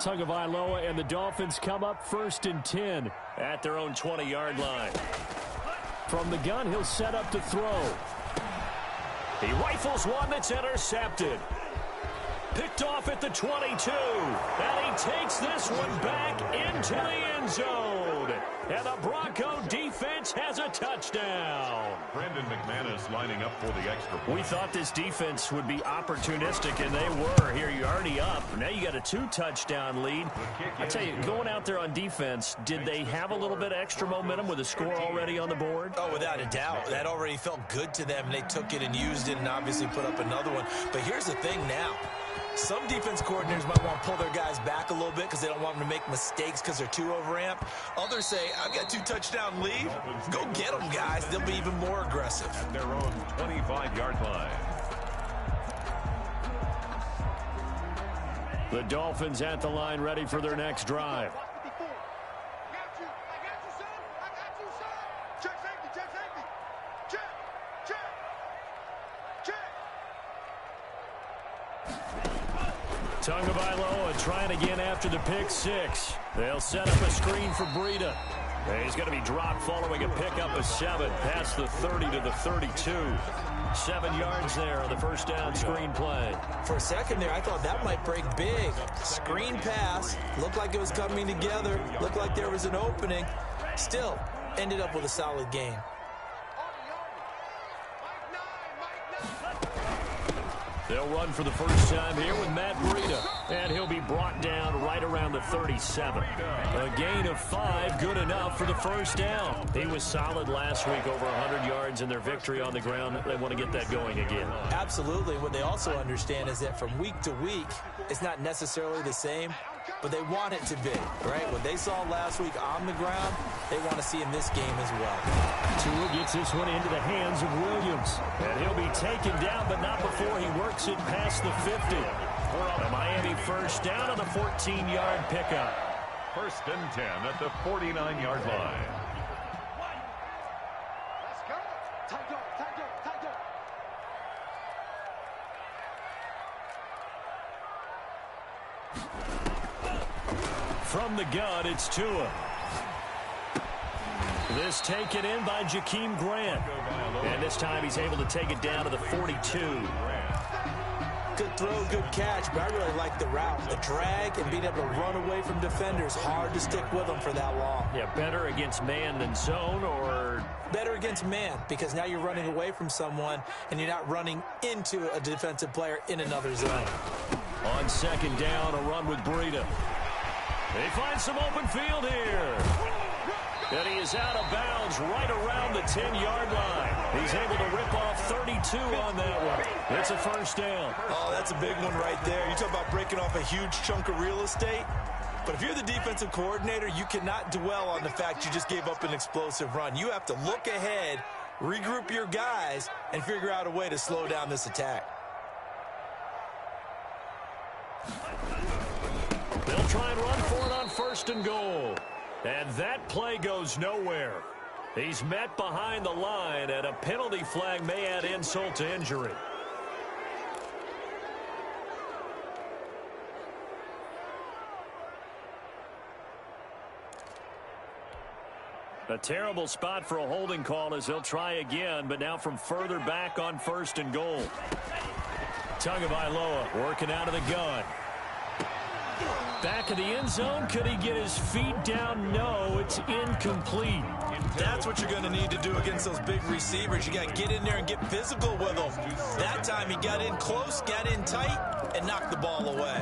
Tagovailoa and the Dolphins come up 1st and 10 at their own 20-yard line. From the gun, he'll set up to throw. He rifles one that's intercepted. Picked off at the 22. And he takes this one back into the end zone. And the Bronco defense has a touchdown. Brandon McManus lining up for the extra point. We thought this defense would be opportunistic, and they were. Here, you're already up. Now you got a 2-touchdown lead. I tell you, going out there on defense, did they have a little bit of extra momentum with a score already on the board? Oh, without a doubt. That already felt good to them, and they took it and used it and obviously put up another one. But here's the thing now. Some defense coordinators might want to pull their guys back a little bit because they don't want them to make mistakes because they're too overamped. Others say, I've got 2-touchdown lead. Go get them, guys. They'll be even more aggressive. At their own 25-yard line. The Dolphins at the line ready for their next drive. Tagovailoa trying again after the pick six. They'll set up a screen for Breida. He's going to be dropped following a pickup of 7 past the 30 to the 32. 7 yards there on the first down screen play. For a second there, I thought that might break big. Screen pass. Looked like it was coming together. Looked like there was an opening. Still, ended up with a solid gain. They'll run for the first time here with Matt Breida. And he'll be brought down right around the 37. A gain of 5, good enough for the first down. He was solid last week, over 100 yards in their victory on the ground. They want to get that going again. Absolutely. What they also understand is that from week to week, it's not necessarily the same, but they want it to be, right? What they saw last week on the ground, they want to see in this game as well. Tua gets this one into the hands of Williams. And he'll be taken down, but not before he works it past the 50. The Miami first down on the 14-yard pickup. 1st and 10 at the 49-yard line. Let's go. Tight up, tight up, tight up. From the gun, it's Tua. This taken in by Jakeem Grant. And this time he's able to take it down to the 42. Good throw, good catch, but I really like the route. The drag and being able to run away from defenders. Hard to stick with them for that long. Yeah, better against man than zone, or? Better against man, because now you're running away from someone and you're not running into a defensive player in another zone. On 2nd down, a run with Breida. They find some open field here. And he is out of bounds right around the 10-yard line. He's able to rip off 32 on that one. It's a first down. Oh, that's a big one right there. You talk about breaking off a huge chunk of real estate. But if you're the defensive coordinator, you cannot dwell on the fact you just gave up an explosive run. You have to look ahead, regroup your guys, and figure out a way to slow down this attack. They'll try and run for it on 1st and goal. And that play goes nowhere. He's met behind the line, and a penalty flag may add insult to injury. A terrible spot for a holding call as they'll try again, but now from further back on 1st and goal. Tagovailoa working out of the gun. Back of the end zone. Could he get his feet down? No, it's incomplete. That's what you're going to need to do against those big receivers. You got to get in there and get physical with them. That time he got in close, got in tight, and knocked the ball away.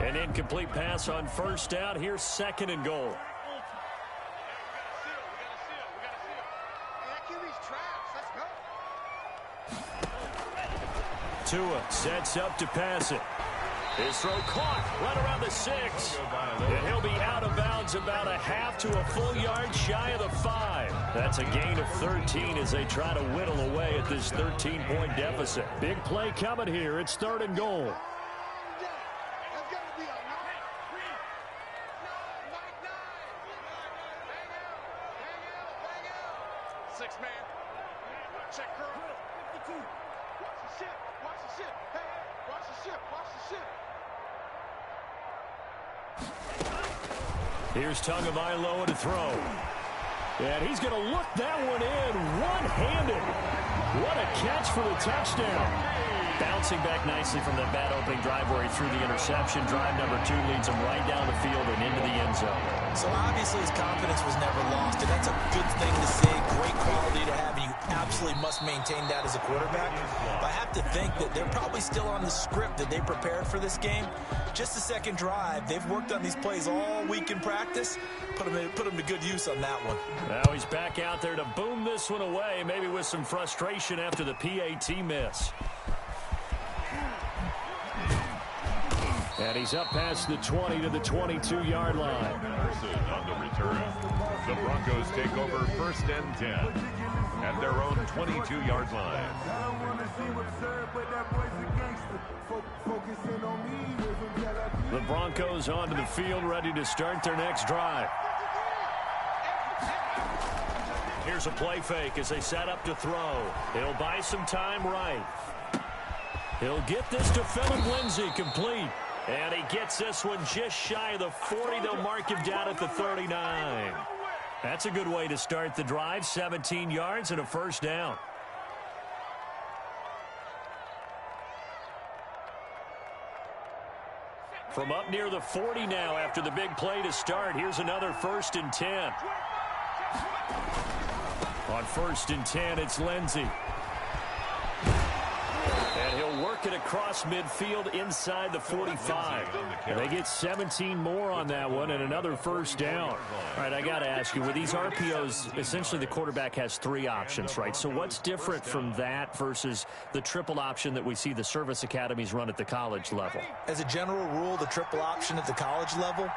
An incomplete pass on 1st down. Here's 2nd and goal. Tua sets up to pass it. His throw caught right around the 6. And he'll be out of bounds about a half to a full yard shy of the 5. That's a gain of 13 as they try to whittle away at this 13-point deficit. Big play coming here. It's 3rd and goal. Here's Tagovailoa to throw. And he's going to look that one in one-handed. What a catch for the touchdown. Bouncing back nicely from that bad opening drive where he threw the interception. Drive number 2 leads him right down the field and into the end zone. So obviously his confidence was never lost, and that's a good thing to see, great quality to have, and you absolutely must maintain that as a quarterback. But I have to think that they're probably still on the script that they prepared for this game. Just the second drive, they've worked on these plays all week in practice. Put them to good use on that one. Now he's back out there to boom this one away, maybe with some frustration after the PAT miss. And he's up past the 20 to the 22-yard line. On the return, the Broncos take over 1st and 10 at their own 22-yard line. The Broncos onto the field, ready to start their next drive. Here's a play fake as they set up to throw. He'll buy some time right. He'll get this to Phillip Lindsay, complete. And he gets this one just shy of the 40. They'll mark him down at the 39. That's a good way to start the drive. 17 yards and a first down. From up near the 40 now after the big play to start. Here's another 1st and 10. On 1st and 10, it's Lindsay. And he'll work it across midfield inside the 45. And they get 17 more on that one and another first down. All right, I got to ask you, with these RPOs, essentially the quarterback has 3 options, right? So what's different from that versus the triple option that we see the service academies run at the college level? As a general rule, the triple option at the college level,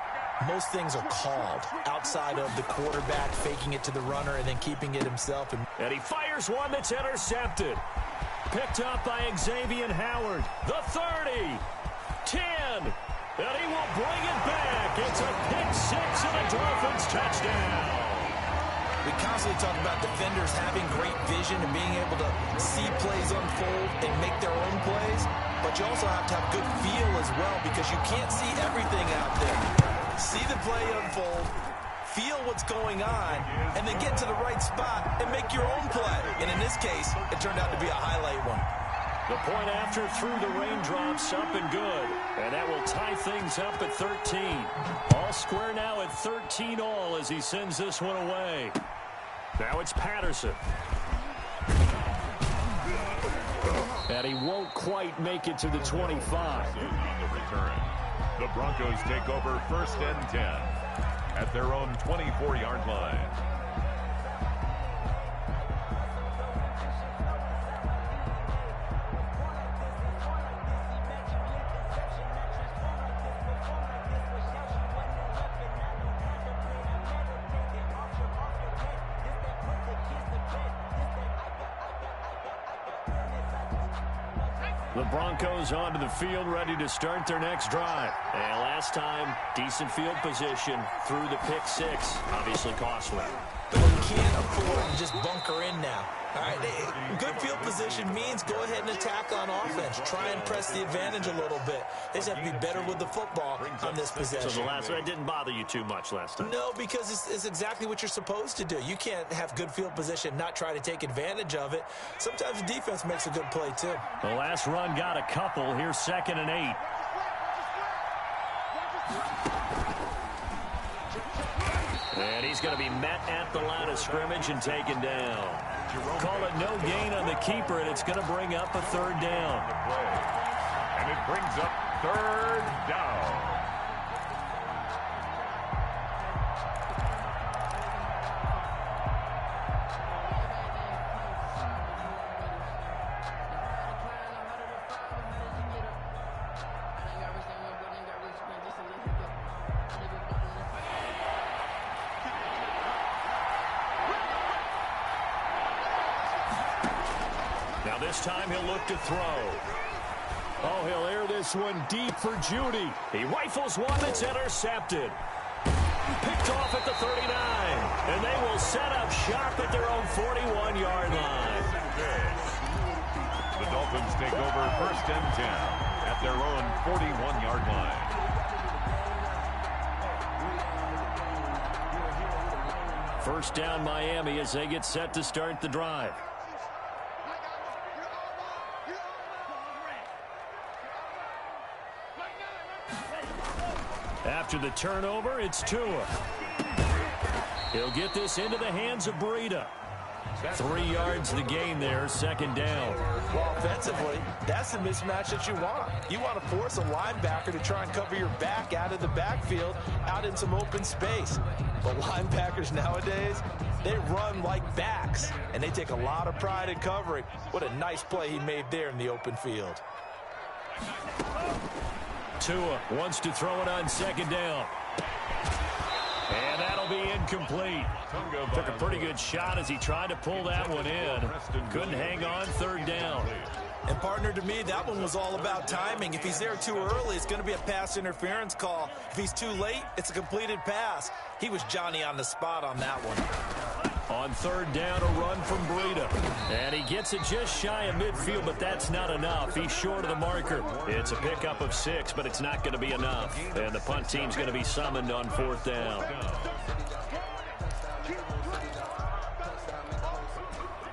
most things are called outside of the quarterback faking it to the runner and then keeping it himself. And he fires one that's intercepted. Picked up by Xavier Howard. The 30. 10. And he will bring it back. It's a pick 6 and a Dolphins touchdown. We constantly talk about defenders having great vision and being able to see plays unfold and make their own plays. But you also have to have good feel as well because you can't see everything out there. See the play unfold, feel what's going on, and then get to the right spot and make your own play. And in this case, it turned out to be a highlight one. The point after through the raindrops, up and good. And that will tie things up at 13. All square now at 13 all as he sends this one away. Now it's Patterson. And he won't quite make it to the 25. On the return, the Broncos take over 1st and 10 at their own 24-yard line. The Broncos onto the field, ready to start their next drive. And last time, decent field position through the pick 6. Obviously costly. But you can't afford to just bunker in now. All right, good field position means go ahead and attack on offense. Try and press the advantage a little bit. They just have to be better with the football on this possession. So the last one didn't bother you too much last time? No, because it's exactly what you're supposed to do. You can't have good field position, not try to take advantage of it. Sometimes the defense makes a good play, too. The last run got a couple. Here's 2nd and 8. And he's going to be met at the line of scrimmage and taken down. Call it no gain on the keeper, and it's going to bring up a 3rd down. And it brings up 3rd down. Now this time he'll look to throw. Oh, he'll air this one deep for Judy. He rifles one that's intercepted. Picked off at the 39. And they will set up shop at their own 41-yard line. The Dolphins take over 1st and 10 at their own 41-yard line. First down Miami as they get set to start the drive. After the turnover, it's Tua. He'll get this into the hands of Breida. 3 yards the gain there, second down. Well, offensively, that's the mismatch that you want. You want to force a linebacker to try and cover your back out of the backfield, out in some open space. But linebackers nowadays, they run like backs, and they take a lot of pride in covering. What a nice play he made there in the open field. Tua wants to throw it on second down. And that'll be incomplete. Took a pretty good shot as he tried to pull that one in. Couldn't hang on, third down. And, partner, to me, that one was all about timing. If he's there too early, it's going to be a pass interference call. If he's too late, it's a completed pass. He was Johnny on the spot on that one. On third down, a run from Breida. And he gets it just shy of midfield, but that's not enough. He's short of the marker. It's a pickup of 6, but it's not going to be enough. And the punt team's going to be summoned on fourth down.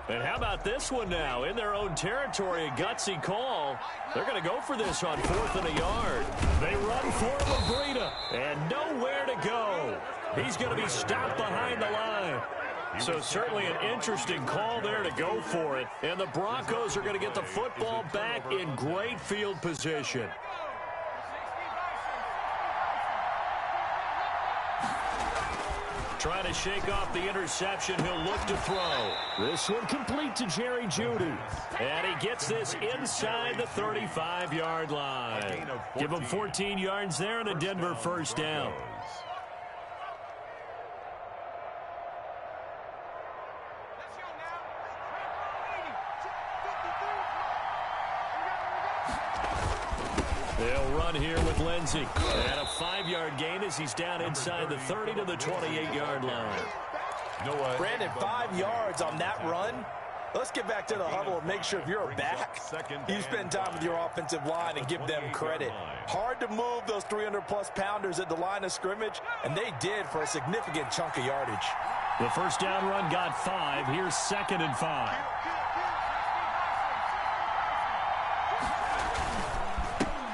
And how about this one now? In their own territory, a gutsy call. They're going to go for this on 4th and a yard. They run for it with Breida, and nowhere to go. He's going to be stopped behind the line. So certainly an interesting call there to go for it. And the Broncos are going to get the football back in great field position. Trying to shake off the interception. He'll look to throw. This one complete to Jerry Jeudy. And he gets this inside the 35-yard line. Give him 14 yards there and a Denver first down. They'll run here with Lindsey. And a 5-yard gain as he's down inside the 30 to the 28-yard line. Brandon, 5 yards on that run. Let's get back to the huddle and make sure if you're a back, you spend time with your offensive line and give them credit. Hard to move those 300-plus pounders at the line of scrimmage, and they did for a significant chunk of yardage. The first down run got 5. Here's 2nd and 5.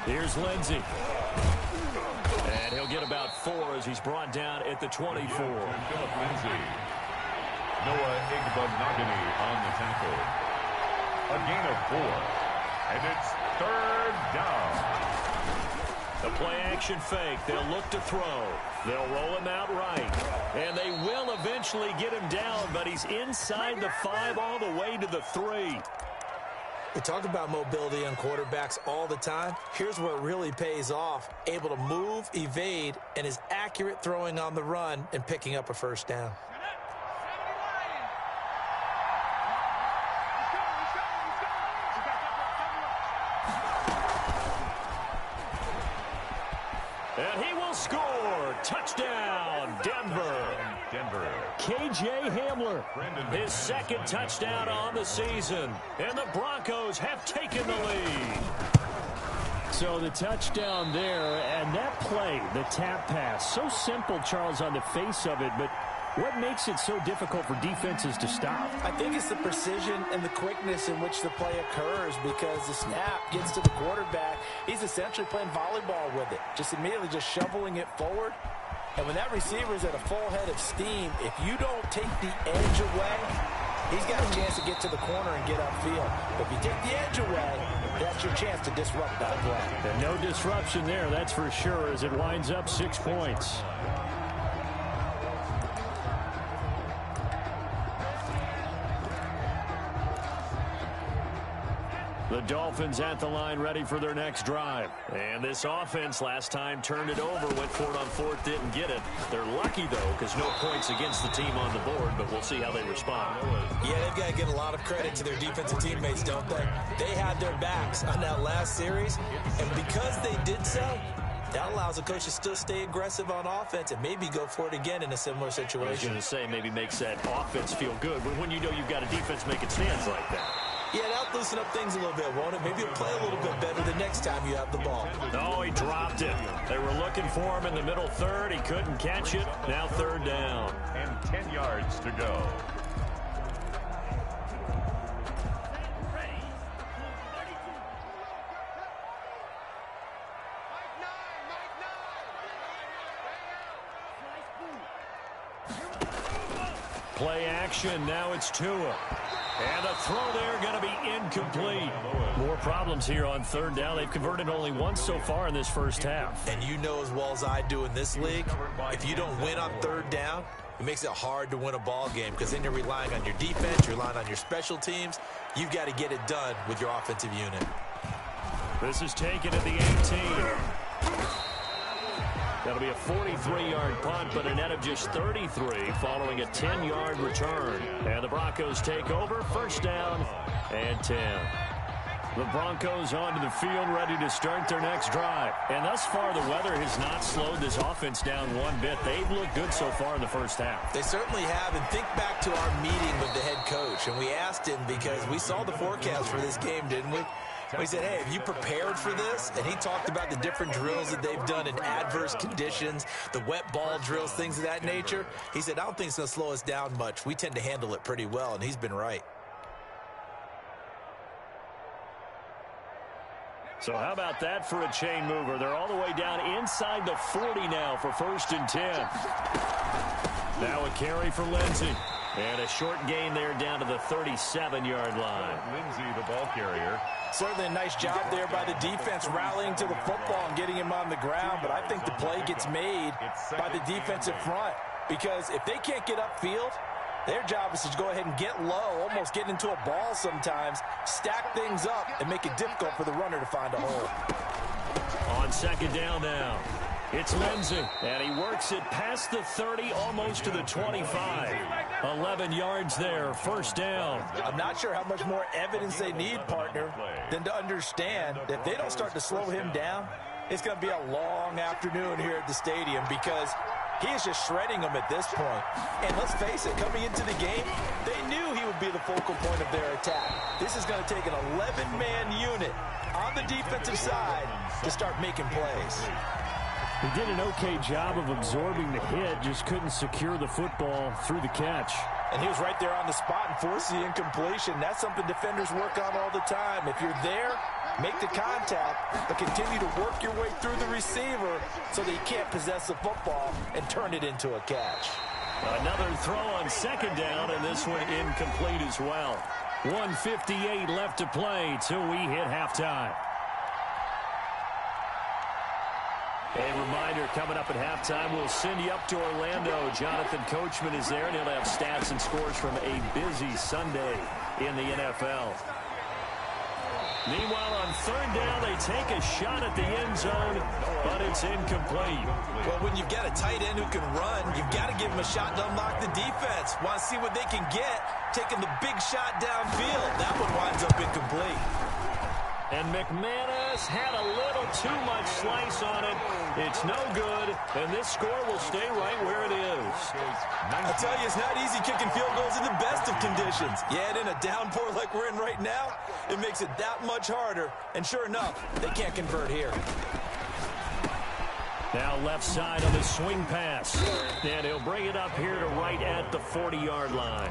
Here's Lindsey. And he'll get about 4 as he's brought down at the 24. Noah Igbenogany on the tackle. A gain of 4. And it's 3rd down. The play-action fake. They'll look to throw. They'll roll him out right. And they will eventually get him down, but he's inside the 5 all the way to the 3. We talk about mobility on quarterbacks all the time. Here's where it really pays off. Able to move, evade, and is accurate throwing on the run and picking up a first down. And he will score. Touchdown, Denver. KJ Hamler, his 2nd touchdown on the season. And the Broncos have taken the lead. So the touchdown there, and that play, the tap pass, so simple, Charles, on the face of it, but what makes it so difficult for defenses to stop? I think it's the precision and the quickness in which the play occurs, because the snap gets to the quarterback. He's essentially playing volleyball with it, just immediately just shoveling it forward. And when that receiver's at a full head of steam, if you don't take the edge away, he's got a chance to get to the corner and get upfield. But if you take the edge away, that's your chance to disrupt that play. And no disruption there, that's for sure, as it winds up 6 points. The Dolphins at the line ready for their next drive. And this offense last time turned it over, went for it on 4th, didn't get it. They're lucky, though, because no points against the team on the board, but we'll see how they respond. Yeah, they've got to give a lot of credit to their defensive teammates, don't they? They had their backs on that last series, and because they did so, that allows the coach to still stay aggressive on offense and maybe go for it again in a similar situation. I was going to say maybe makes that offense feel good, but when you know you've got a defense making stands like that. Yeah, that'll loosen up things a little bit, won't it? Maybe he'll play a little bit better the next time you have the ball. No, he dropped it. They were looking for him in the middle third. He couldn't catch it. Now third down. And 10 yards to go. Play action. Now it's Tua. And the throw there going to be incomplete. More problems here on third down. They've converted only once so far in this first half. And you know as well as I do in this league, if you don't win on third down, it makes it hard to win a ball game because then you're relying on your defense, you're relying on your special teams. You've got to get it done with your offensive unit. This is taken at the 18. That'll be a 43-yard punt, but a net of just 33 following a 10-yard return. And the Broncos take over, first down and 10. The Broncos onto the field, ready to start their next drive. And thus far, the weather has not slowed this offense down one bit. They've looked good so far in the first half. They certainly have. And think back to our meeting with the head coach. And we asked him because we saw the forecast for this game, didn't we? We said, hey, have you prepared for this? And he talked about the different drills that they've done in adverse conditions, the wet ball drills, things of that nature. He said, I don't think it's going to slow us down much. We tend to handle it pretty well, and he's been right. So how about that for a chain mover? They're all the way down inside the 40 now for first and 10. Now a carry for Lindsey. And a short gain there down to the 37-yard line. Lindsey, the ball carrier. Certainly a nice job there by the defense rallying to the football and getting him on the ground. But I think the play gets made by the defensive front. Because if they can't get upfield, their job is to go ahead and get low, almost get into a ball sometimes, stack things up, and make it difficult for the runner to find a hole. On second down now, it's Lindsey, and he works it past the 30, almost to the 25. 11 yards there, first down. I'm not sure how much more evidence they need, partner, than to understand that if they don't start to slow him down, it's going to be a long afternoon here at the stadium because he is just shredding them at this point. And let's face it, coming into the game, they knew he would be the focal point of their attack. This is going to take an 11-man unit on the defensive side to start making plays. He did an okay job of absorbing the hit, just couldn't secure the football through the catch. And he was right there on the spot and forced the incompletion. That's something defenders work on all the time. If you're there, make the contact, but continue to work your way through the receiver so that you can't possess the football and turn it into a catch. Another throw on second down, and this one incomplete as well. 1:58 left to play till we hit halftime. A reminder, coming up at halftime, we'll send you up to Orlando. Jonathan Coachman is there, and he'll have stats and scores from a busy Sunday in the NFL. Meanwhile, on third down, they take a shot at the end zone, but it's incomplete. Well, when you've got a tight end who can run, you've got to give him a shot to unlock the defense. Want to see what they can get, taking the big shot downfield. That one winds up incomplete. And McManus had a little too much slice on it. It's no good, and this score will stay right where it is. I tell you, it's not easy kicking field goals in the best of conditions. Yet in a downpour like we're in right now, it makes it that much harder. And sure enough, they can't convert here. Now left side on the swing pass. And he'll bring it up here to right at the 40-yard line.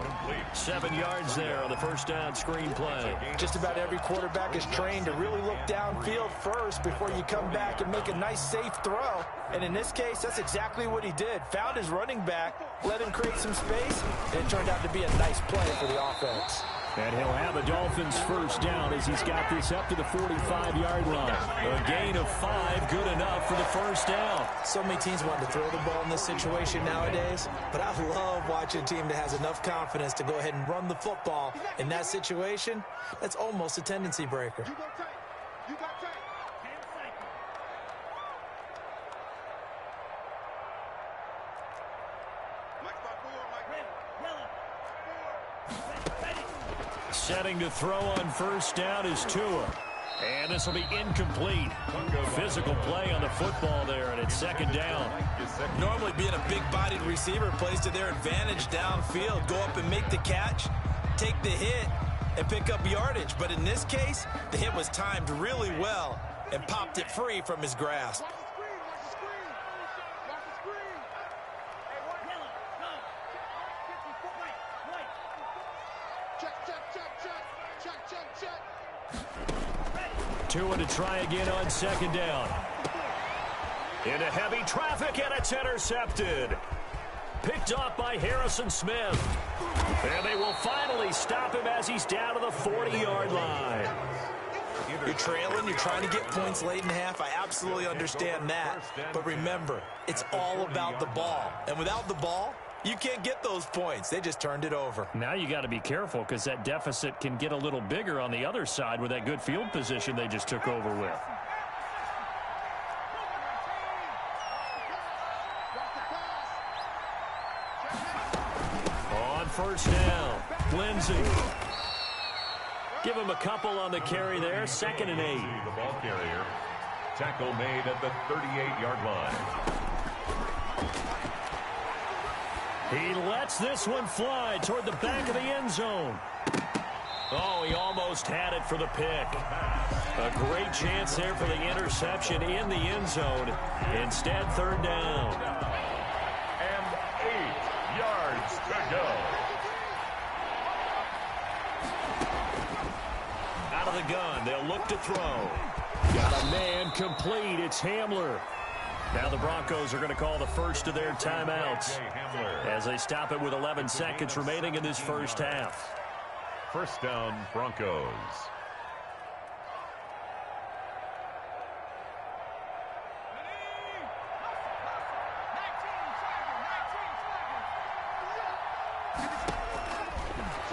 7 yards there on the first down screen play. Just about every quarterback is trained to really look downfield first before you come back and make a nice, safe throw. And in this case, that's exactly what he did. Found his running back, let him create some space, and it turned out to be a nice play for the offense. And he'll have the Dolphins first down as he's got this up to the 45-yard line. A gain of 5, good enough for the first down. So many teams want to throw the ball in this situation nowadays, but I love watching a team that has enough confidence to go ahead and run the football. In that situation, that's almost a tendency breaker. You got tape. Setting to throw on first down is Tua. And this will be incomplete. Physical play on the football there, and it's second down. Normally being a big-bodied receiver plays to their advantage downfield. Go up and make the catch, take the hit, and pick up yardage. But in this case, the hit was timed really well and popped it free from his grasp. Watch the screen. Watch the screen. Check. Tua to try again on second down. Into heavy traffic, and it's intercepted. Picked off by Harrison Smith. And they will finally stop him as he's down to the 40-yard line. You're trailing, you're trying to get points late in the half. I absolutely understand that. But remember, it's all about the ball. And without the ball, you can't get those points. They just turned it over. Now you got to be careful because that deficit can get a little bigger on the other side with that good field position they just took over with. On first down, Lindsey. Give him a couple on the carry there. 2nd and 8. The ball carrier. Tackle made at the 38-yard line. He lets this one fly toward the back of the end zone. Oh, he almost had it for the pick. A great chance there for the interception in the end zone. Instead, 3rd down. And 8 yards to go. Out of the gun, they'll look to throw. Got a man complete. It's Hamler. Now the Broncos are going to call the first of their timeouts as they stop it with 11 seconds remaining in this first half. First down, Broncos.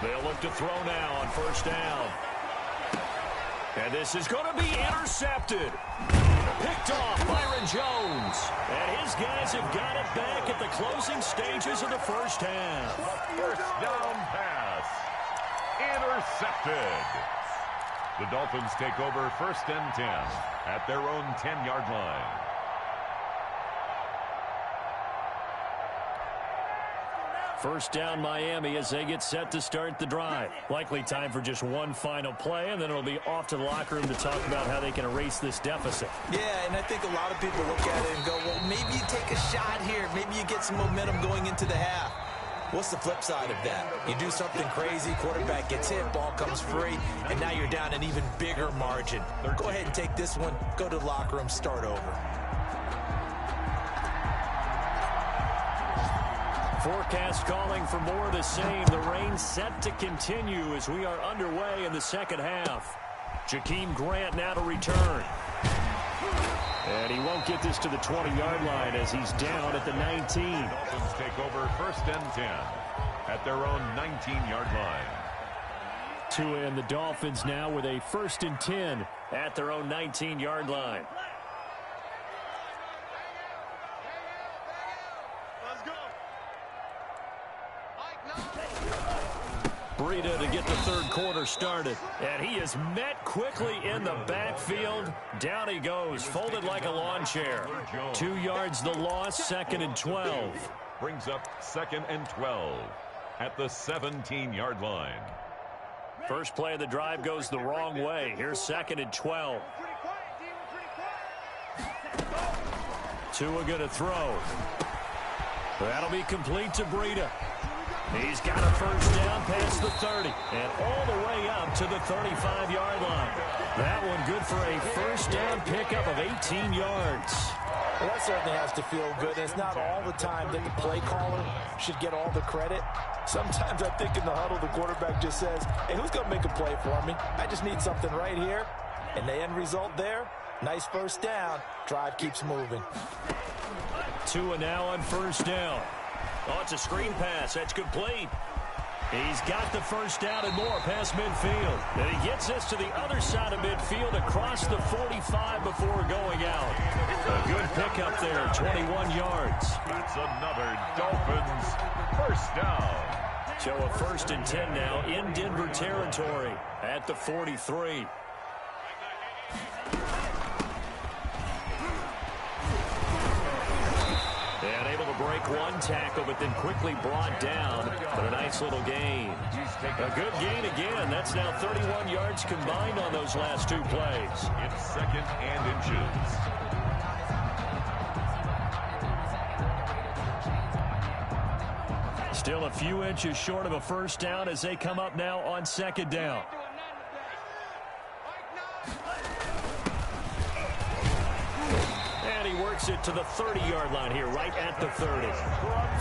They'll look to throw now on first down. And this is going to be intercepted. Picked off Byron Jones. And his guys have got it back at the closing stages of the first half. First down pass. Intercepted. The Dolphins take over 1st and 10 at their own 10-yard line. First down Miami as they get set to start the drive. Likely time for just one final play, and then it'll be off to the locker room to talk about how they can erase this deficit. Yeah, and I think a lot of people look at it and go, well, maybe you take a shot here. Maybe you get some momentum going into the half. What's the flip side of that? You do something crazy, quarterback gets hit, ball comes free, and now you're down an even bigger margin. Go ahead and take this one, go to the locker room, start over. Forecast calling for more of the same. The rain set to continue as we are underway in the second half. Jakeem Grant now to return. And he won't get this to the 20-yard line as he's down at the 19. Dolphins take over 1st and 10 at their own 19-yard line. Tua and the Dolphins now with a 1st and 10 at their own 19-yard line. Breida to get the 3rd quarter started. And he is met quickly in the backfield. Down he goes, folded like a lawn chair. 2 yards the loss, 2nd and 12. Brings up 2nd and 12 at the 17-yard line. First play of the drive goes the wrong way. Here's 2nd and 12. Tua going to throw. That'll be complete to Breida. He's got a first down past the 30 and all the way up to the 35-yard line. That one good for a first down pickup of 18 yards. Well, that certainly has to feel good. It's not all the time that the play caller should get all the credit. Sometimes I think in the huddle the quarterback just says, hey, who's going to make a play for me? I just need something right here. And the end result there, nice first down. Drive keeps moving. Tua now on first down. Oh, it's a screen pass. That's complete. He's got the first down and more past midfield. And he gets this to the other side of midfield across the 45 before going out. A good pickup there, 21 yards. That's another Dolphins first down. So a 1st and 10 now in Denver territory at the 43. And able to break break one tackle, but then quickly brought down. But a nice little gain. A good gain again. That's now 31 yards combined on those last two plays. It's 2nd and inches. Still a few inches short of a first down as they come up now on 2nd down. And he works it to the 30-yard line here, right at the 30.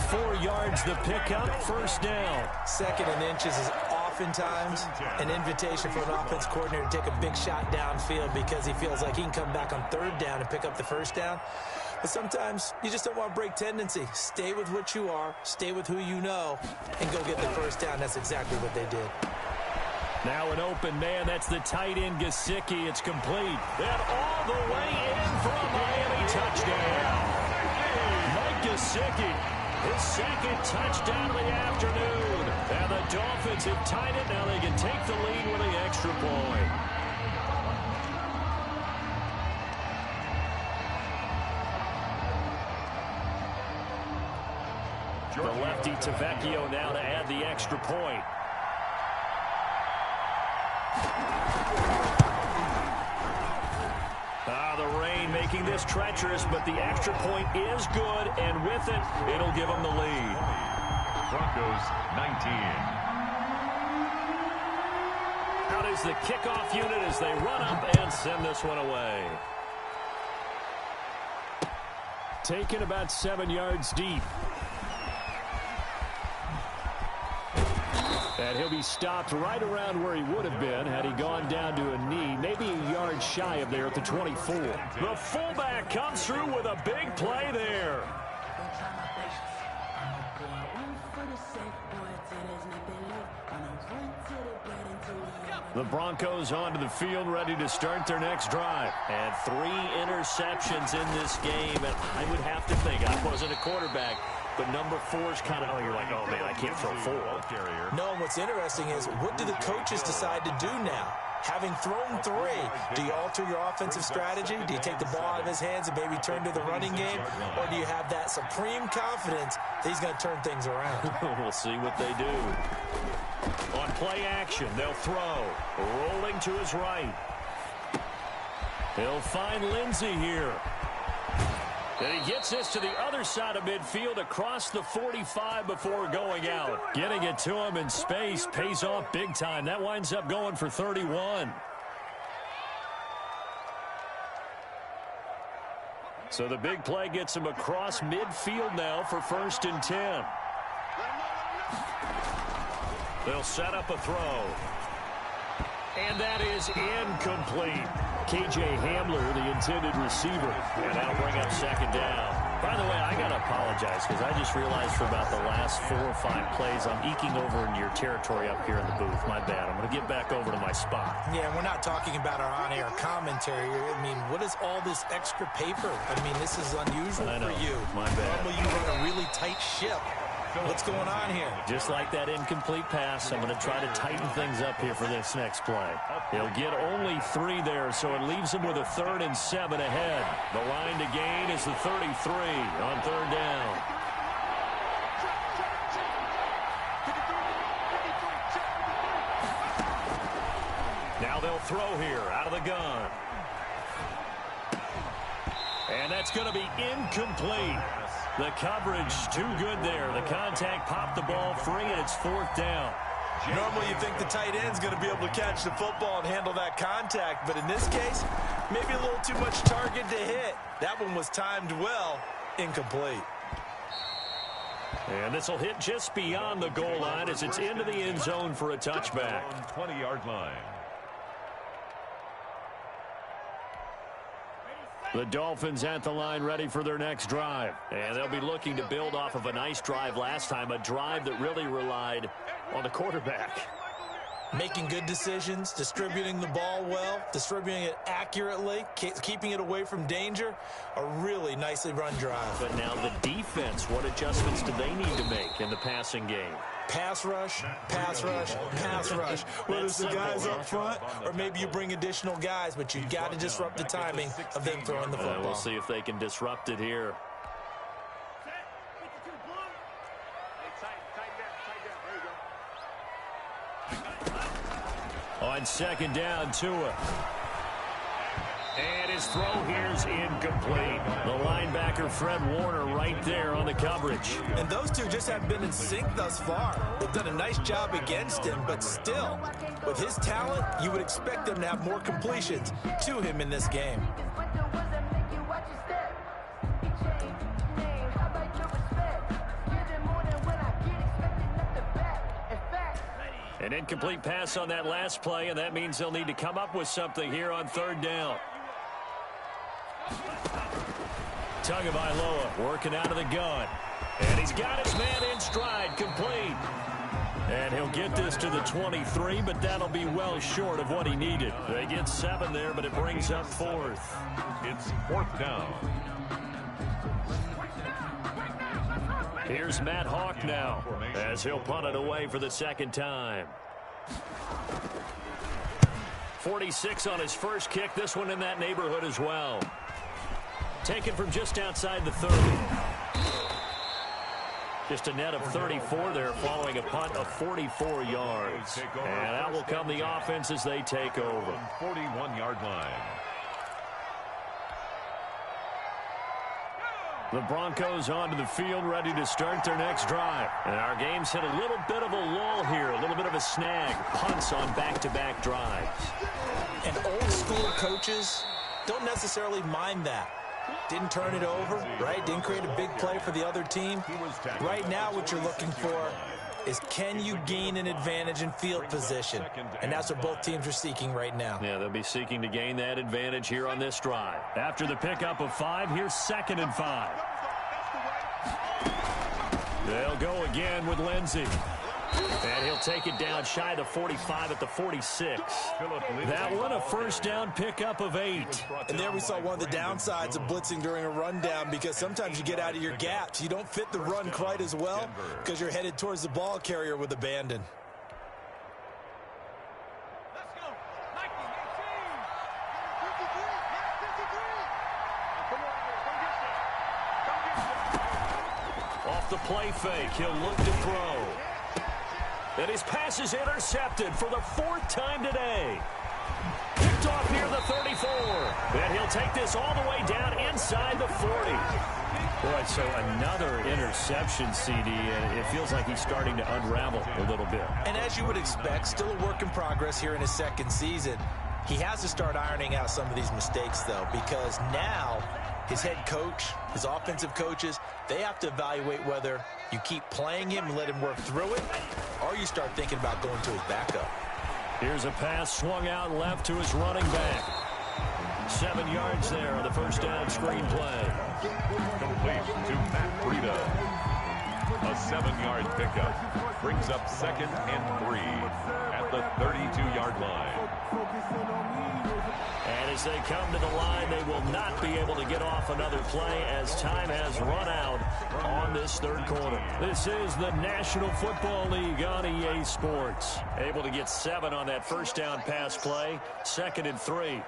4 yards the pickup, first down. 2nd and inches is oftentimes an invitation for an offense coordinator to take a big shot downfield because he feels like he can come back on 3rd down and pick up the first down. But sometimes you just don't want to break tendency. Stay with what you are, stay with who you know, and go get the first down. That's exactly what they did. Now an open man. That's the tight end, Gesicki. It's complete. And all the way in for a Miami touchdown. Mike Gesicki, his 2nd touchdown of the afternoon. And the Dolphins have tied it. Now they can take the lead with an extra point. The lefty Tavecchio now to add the extra point. The rain making this treacherous, but the extra point is good, and with it, it'll give them the lead. Broncos 19. Out is the kickoff unit as they run up and send this one away. Taken about 7 yards deep. And he'll be stopped right around where he would have been had he gone down to a knee, maybe a yard shy of there at the 24. The fullback comes through with a big play there. The Broncos onto the field, ready to start their next drive. And 3 interceptions in this game, and I would have to think, I wasn't a quarterback, but number 4 is kind of, you're like, oh, man, I can't throw 4. No, and what's interesting is, what do the coaches decide to do now? Having thrown 3, do you alter your offensive strategy? Do you take the ball out of his hands and maybe turn to the running game? Or do you have that supreme confidence that he's going to turn things around? We'll see what they do. On play action, they'll throw. Rolling to his right. He'll find Lindsey here. And he gets this to the other side of midfield across the 45 before going out. Getting it to him in space pays off big time. That winds up going for 31. So the big play gets him across midfield now for 1st and 10. They'll set up a throw. And that is incomplete. K.J. Hamler, the intended receiver. And that'll bring up 2nd down. By the way, I got to apologize because I just realized for about the last 4 or 5 plays, I'm eking over into your territory up here in the booth. My bad. I'm going to get back over to my spot. Yeah, we're not talking about our on-air commentary. I mean, what is all this extra paper? I mean, this is unusual for you. My bad. Normally you run a really tight ship. What's going on here? Just like that incomplete pass, I'm going to try to tighten things up here for this next play. He'll get only 3 there, so it leaves him with a 3rd and 7 ahead. The line to gain is the 33 on 3rd down. Now they'll throw here out of the gun. And that's going to be incomplete. The coverage too good there. The contact popped the ball free, and it's 4th down. Normally you think the tight end's going to be able to catch the football and handle that contact, but in this case, maybe a little too much target to hit. That one was timed well, incomplete. And this will hit just beyond the goal line as it's into the end zone for a touchback. 20-yard line. The Dolphins at the line ready for their next drive. And they'll be looking to build off of a nice drive last time, a drive that really relied on the quarterback. Making good decisions, distributing the ball well, distributing it accurately, keeping it away from danger. A really nicely run drive. But now the defense, what adjustments do they need to make in the passing game? Pass rush, pass rush, pass rush. Whether it's the guys up front or maybe you bring additional guys, but you've got to disrupt the timing of them throwing the football. We'll see if they can disrupt it here. On second down, Tua. And his throw here's incomplete. The linebacker, Fred Warner, right there on the coverage. And those two just have been in sync thus far. They've done a nice job against him, but still, with his talent, you would expect them to have more completions to him in this game. An incomplete pass on that last play, and that means they'll need to come up with something here on third down. Tagovailoa working out of the gun. And he's got his man in stride, complete. And he'll get this to the 23, but that'll be well short of what he needed. They get 7 there, but it brings up 4th. It's 4th down. Here's Matt Hawk now, as he'll punt it away for the second time. 46 on his first kick, this one in that neighborhood as well. Taken from just outside the 30. Just a net of 34 there following a punt of 44 yards. And that will come the offense as they take over. 41-yard line. The Broncos onto the field, ready to start their next drive. And our game's hit a little bit of a lull here, a little bit of a snag. Punts on back-to-back drives. And old-school coaches don't necessarily mind that. Didn't turn it over, right? Didn't create a big play for the other team. Right now what you're looking for is, can you gain an advantage in field position? And that's what both teams are seeking right now. Yeah, they'll be seeking to gain that advantage here on this drive. After the pickup of 5, here's 2nd and 5. They'll go again with Lindsey. And he'll take it down shy of the 45 at the 46. That one a first down pickup of 8. And there we saw one of the downsides of blitzing during a rundown, because sometimes you get out of your gaps. You don't fit the run quite as well because you're headed towards the ball carrier with abandon. Let's go. 19, 18. Come on, come get this. Come get this. Off the play fake, he'll look to throw. And his pass is intercepted for the 4th time today. Picked off near the 34. And he'll take this all the way down inside the 40. Boy, so another interception, CD, and it feels like he's starting to unravel a little bit. And as you would expect, still a work in progress here in his second season. He has to start ironing out some of these mistakes, though, because now his head coach, his offensive coaches, they have to evaluate whether you keep playing him and let him work through it, or you start thinking about going to his backup. Here's a pass swung out left to his running back. 7 yards there on the first down screen play. Complete to Matt Breida. A 7-yard pickup brings up 2nd and 3 at the 32-yard line. And as they come to the line, they will not be able to get off another play as time has run out on this third quarter. This is the National Football League on EA Sports. Able to get 7 on that first down pass play. 2nd and 3.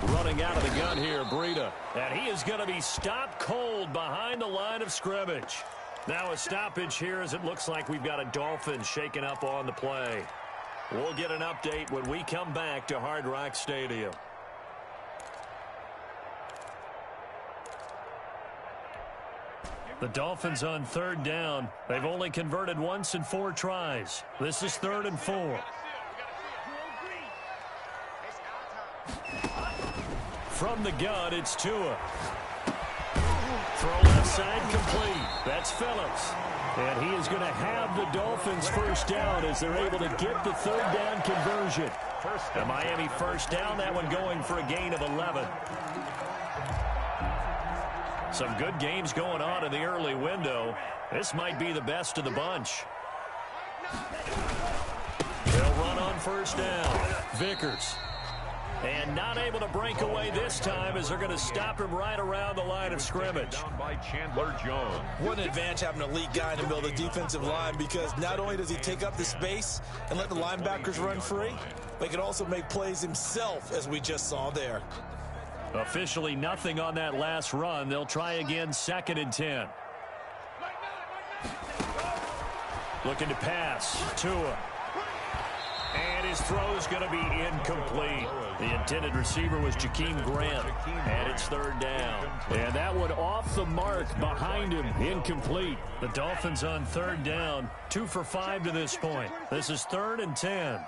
Running out of the gun here, Breida. And he is going to be stopped cold behind the line of scrimmage. Now a stoppage here as it looks like we've got a Dolphin shaking up on the play. We'll get an update when we come back to Hard Rock Stadium. The Dolphins on third down. They've only converted once in 4 tries. This is 3rd and 4. From the gun, it's Tua. Throw left side complete. That's Phillips. And he is going to have the Dolphins first down as they're able to get the 3rd down conversion. The Miami first down, that one going for a gain of 11. Some good games going on in the early window. This might be the best of the bunch. They'll run on first down. Vickers. And not able to break away this time as they're going to stop him right around the line of scrimmage. Down by Chandler Jones. What an advantage having an elite guy in the middle of the defensive line, because not only does he take up the space and let the linebackers run free, but he can also make plays himself, as we just saw there. Officially nothing on that last run. They'll try again, 2nd and 10. Looking to pass. Tua. And his throw's going to be incomplete. The intended receiver was Jakeem Grant. And it's 3rd down. And that one off the mark behind him. Incomplete. The Dolphins on 3rd down. 2 for 5 to this point. This is 3rd and 10.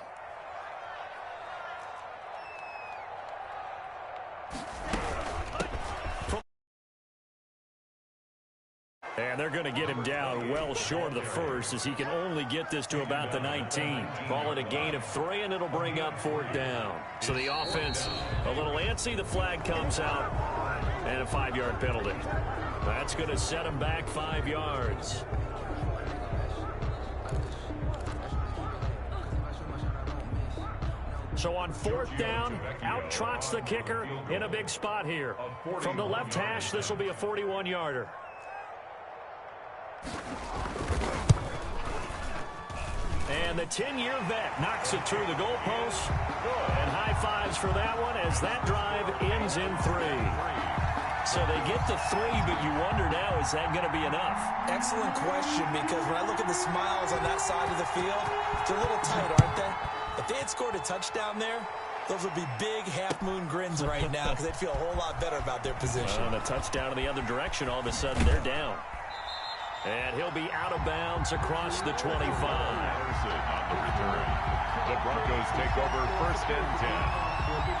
And they're going to get him down well short of the first, as he can only get this to about the 19. Call it a gain of 3, and it'll bring up 4th down. So the offense a little antsy. The flag comes out, and a 5-yard penalty. That's going to set him back 5 yards. So on 4th down, out trots the kicker in a big spot here. From the left hash, this will be a 41-yarder. And the 10-year vet knocks it through the goalpost. And high fives for that one as that drive ends in 3. So they get to 3, but you wonder now, is that going to be enough? Excellent question, because when I look at the smiles on that side of the field, they're a little tight, aren't they? If they had scored a touchdown there, those would be big half-moon grins right now, because they'd feel a whole lot better about their position. And a touchdown in the other direction, all of a sudden they're down. And he'll be out of bounds across the 25. On the return. The Broncos take over 1st and 10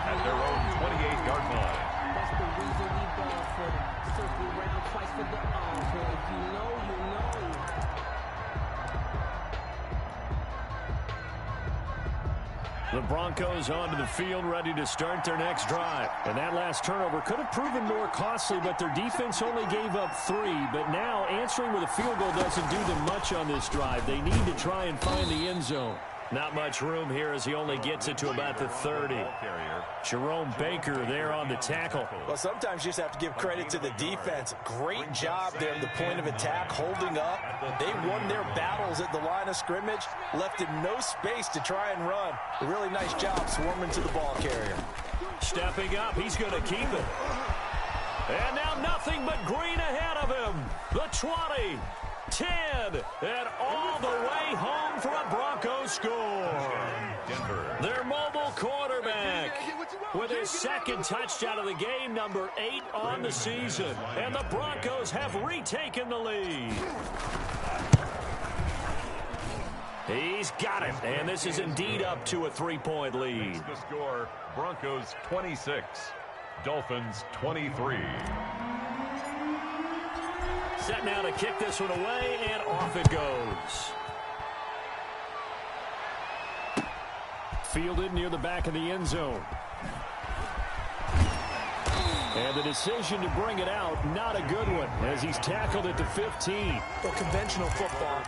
at their own 28-yard line. That's the reason we ball for them. Circle around twice for the encore. You know, you know. The Broncos onto the field, ready to start their next drive. And that last turnover could have proven more costly, but their defense only gave up 3. But now answering with a field goal doesn't do them much on this drive. They need to try and find the end zone. Not much room here as he only gets it to about the 30. Jerome Baker there on the tackle. Well, sometimes you just have to give credit to the defense. Great job there at the point of attack, holding up. They won their battles at the line of scrimmage, left him no space to try and run. A really nice job swarming to the ball carrier. Stepping up, he's going to keep it. And now nothing but green ahead of him. The 20. 10, and all the way home for a Broncos score. Their mobile quarterback with his 2nd touchdown of the game, number 8 on the season. And the Broncos have retaken the lead. He's got it, and this is indeed up to a 3-point lead. The score, Broncos 26, Dolphins 23. Set now to kick this one away, and off it goes. Fielded near the back of the end zone. And the decision to bring it out, not a good one, as he's tackled at the 15. Well, conventional football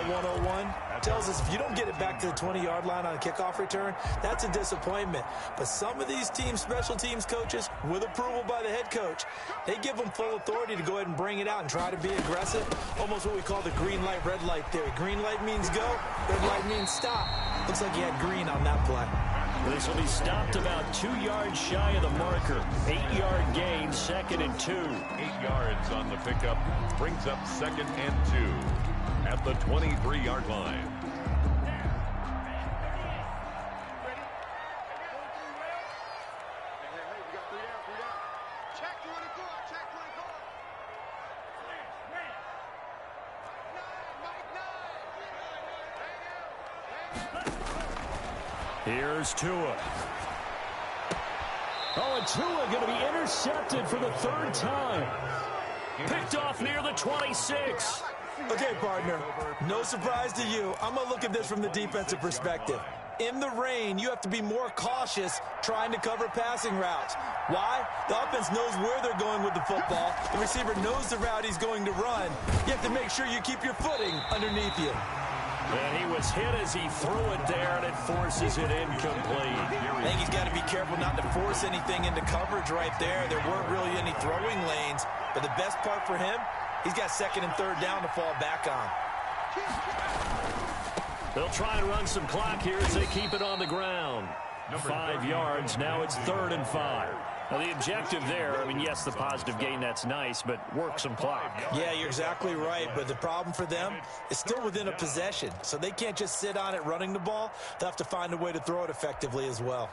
101, tells us if you don't get it back to the 20-yard line on a kickoff return, that's a disappointment. But some of these team special teams coaches, with approval by the head coach, they give them full authority to go ahead and bring it out and try to be aggressive. Almost what we call the green light, red light theory. Green light means go, red light means stop. Looks like he had green on that play. This will be stopped about 2 yards shy of the marker. 8-yard gain, 2nd and 2. 8 yards on the pickup, brings up 2nd and 2 at the 23-yard line. Here's Tua. Oh, and Tua going to be intercepted for the 3rd time. Picked off near the 26. Okay, partner, no surprise to you. I'm going to look at this from the defensive perspective. In the rain, you have to be more cautious trying to cover passing routes. Why? The offense knows where they're going with the football. The receiver knows the route he's going to run. You have to make sure you keep your footing underneath you. And he was hit as he threw it there, and it forces it incomplete. I think he's got to be careful not to force anything into coverage right there. There weren't really any throwing lanes, but the best part for him, he's got second and third down to fall back on. They'll try and run some clock here as they keep it on the ground. 5 yards, now it's 3rd and 5. Now, the objective there, I mean, yes, the positive gain, that's nice, but work some clock. Yeah, you're exactly right, but the problem for them is still within a possession, so they can't just sit on it running the ball. They'll have to find a way to throw it effectively as well.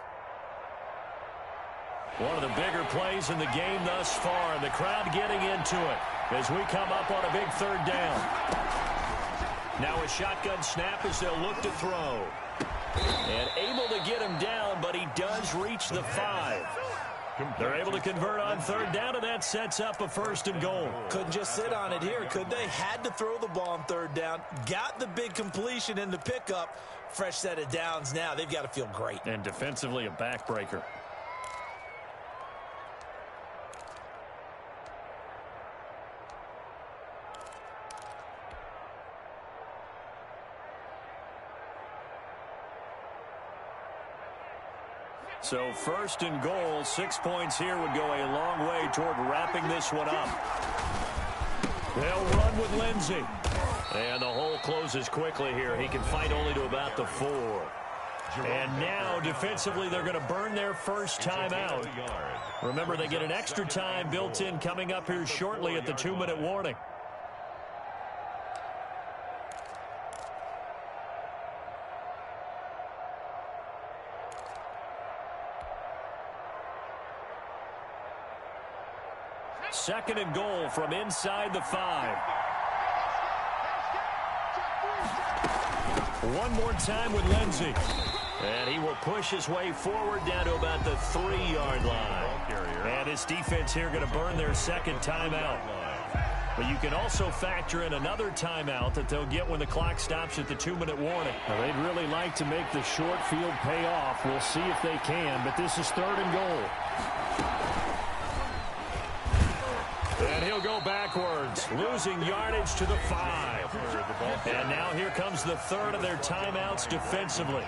One of the bigger plays in the game thus far, and the crowd getting into it as we come up on a big 3rd down. Now a shotgun snap as they'll look to throw. And able to get him down, but he does reach the 5. They're able to convert on 3rd down, and that sets up a 1st and goal. Couldn't just sit on it here, could they? Had to throw the ball on 3rd down. Got the big completion in the pickup. Fresh set of downs now. They've got to feel great. And defensively, a backbreaker. So 1st and goal, 6 points here would go a long way toward wrapping this one up. They'll run with Lindsey. And the hole closes quickly here. He can fight only to about the 4. And now, defensively, they're going to burn their first timeout. Remember, they get an extra time built in coming up here shortly at the 2-minute warning. Second and goal from inside the 5. One more time with Lindsey. And he will push his way forward down to about the 3-yard line. And his defense here going to burn their second timeout. But you can also factor in another timeout that they'll get when the clock stops at the 2-minute warning. Now, they'd really like to make the short field pay off. We'll see if they can, but this is 3rd and goal. And he'll go backwards, losing yardage to the 5. And now here comes the 3rd of their timeouts defensively.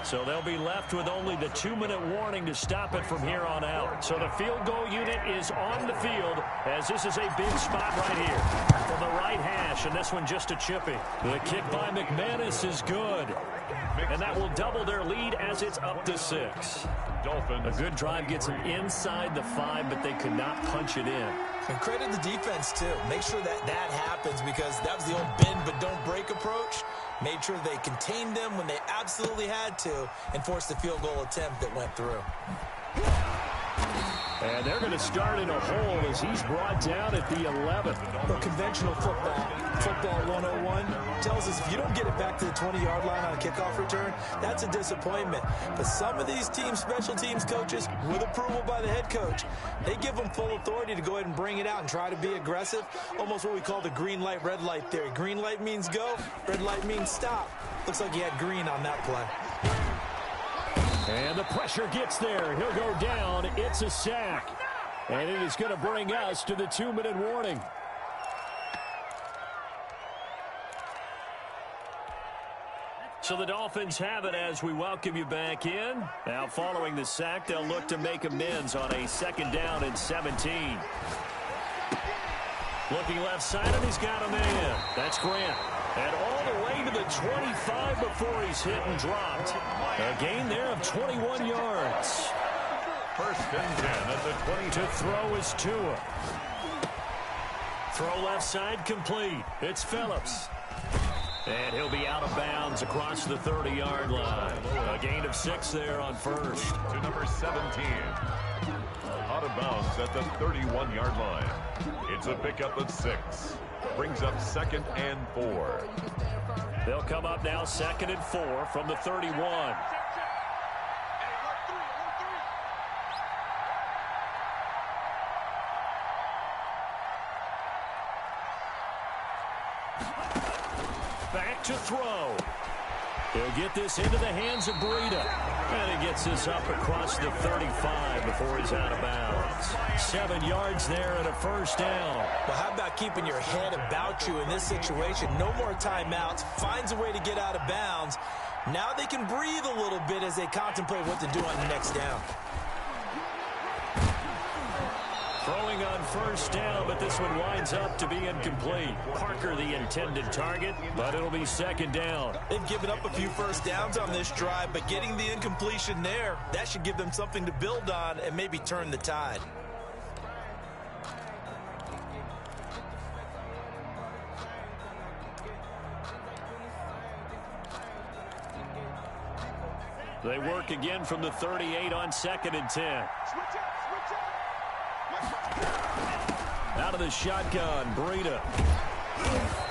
So they'll be left with only the 2-minute warning to stop it from here on out. So the field goal unit is on the field as this is a big spot right here from the right hash, and this one just a chippy. The kick by McManus is good. And that will double their lead as it's up to 6. A good drive gets them inside the 5, but they could not punch it in. And credit the defense, too. Make sure that happens because that was the old bend but don't break approach. Made sure they contained them when they absolutely had to and forced the field goal attempt that went through. And they're going to start in a hole as he's brought down at the 11. But conventional football 101, tells us if you don't get it back to the 20-yard line on a kickoff return, that's a disappointment. But some of these team special teams coaches, with approval by the head coach, they give them full authority to go ahead and bring it out and try to be aggressive. Almost what we call the green light, red light theory. Green light means go, red light means stop. Looks like he had green on that play. And the pressure gets there. He'll go down. It's a sack. And it is going to bring us to the 2-minute warning. So the Dolphins have it as we welcome you back in. Now following the sack, they'll look to make amends on a 2nd down and 17. Looking left side, and he's got a man. That's Grant. And all the way to the 25 before he's hit and dropped. A gain there of 21 yards. 1st and 10 at the 20. To throw is Tua. Throw left side complete. It's Phillips. And he'll be out of bounds across the 30-yard line. A gain of 6 there on 1st. To number 17. Out of bounds at the 31-yard line. It's a pickup of 6. Brings up 2nd and 4. They'll come up now 2nd and 4 from the 31. Back to throw. He'll get this into the hands of Breida. And he gets this up across the 35 before he's out of bounds. 7 yards there and a first down. Well, how about keeping your head about you in this situation? No more timeouts. Finds a way to get out of bounds. Now they can breathe a little bit as they contemplate what to do on the next down. Throwing on first down, but this one winds up to be incomplete. Parker the intended target, but it'll be second down. They've given up a few first downs on this drive, but getting the incompletion there, that should give them something to build on and maybe turn the tide. They work again from the 38 on 2nd and 10. Out of the shotgun, Breida.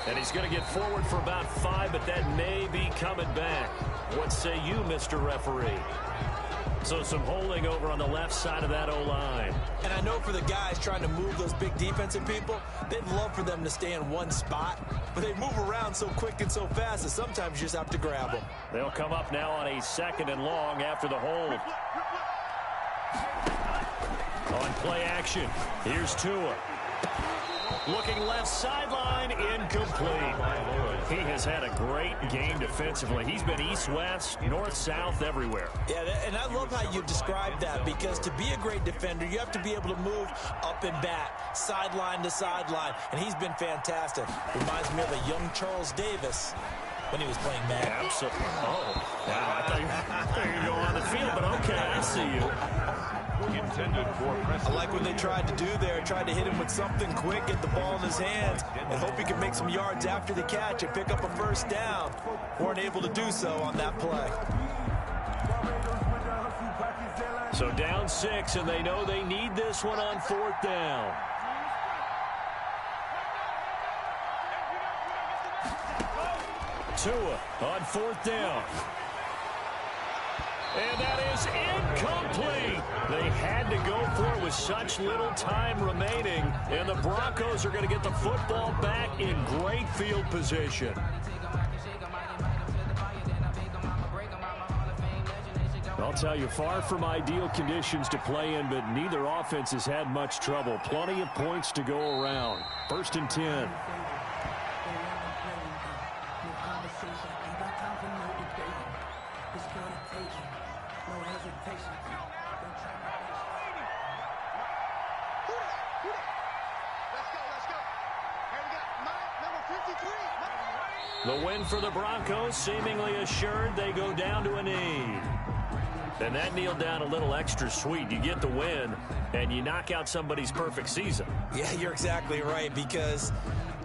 And he's going to get forward for about 5, but that may be coming back. What say you, Mr. Referee? So some holding over on the left side of that O-line. And I know for the guys trying to move those big defensive people, they'd love for them to stay in one spot. But they move around so quick and so fast that sometimes you just have to grab them. They'll come up now on a 2nd and long after the hold. On play action, here's Tua. Looking left sideline, incomplete. He has had a great game defensively. He's been east-west, north-south, everywhere. Yeah, and I love how you described that, because to be a great defender, you have to be able to move up and back, sideline to sideline, and he's been fantastic. Reminds me of a young Charles Davis when he was playing Madden. Absolutely. Oh, wow, I thought you were going on the field, but okay, I see you. Intended for I like what they tried to do there. Tried to hit him with something quick, get the ball in his hands, and hope he could make some yards after the catch and pick up a first down. Weren't able to do so on that play. So down 6, and they know they need this one on 4th down. Tua on 4th down. And that is incomplete. They had to go for it with such little time remaining. And the Broncos are going to get the football back in great field position. I'll tell you, far from ideal conditions to play in, but neither offense has had much trouble. Plenty of points to go around. 1st and 10. The win for the Broncos seemingly assured. They go down to a knee. And that kneel down a little extra sweet. You get the win, and you knock out somebody's perfect season. Yeah, you're exactly right, because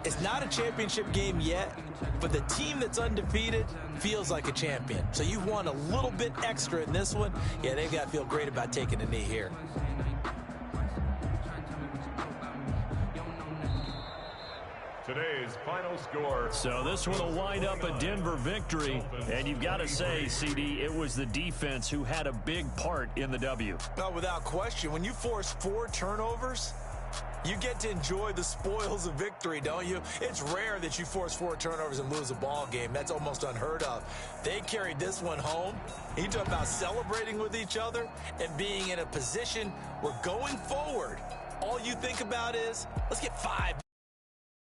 it's not a championship game yet, but the team that's undefeated feels like a champion. So you've won a little bit extra in this one. Yeah, they've got to feel great about taking a knee here. today's final score. So this one will wind up a Denver victory. And you've got to say, CD, it was the defense who had a big part in the W. No, without question. When you force 4 turnovers, you get to enjoy the spoils of victory, don't you? It's rare that you force 4 turnovers and lose a ball game. That's almost unheard of. They carried this one home. You talk about celebrating with each other and being in a position where going forward, all you think about is, let's get 5.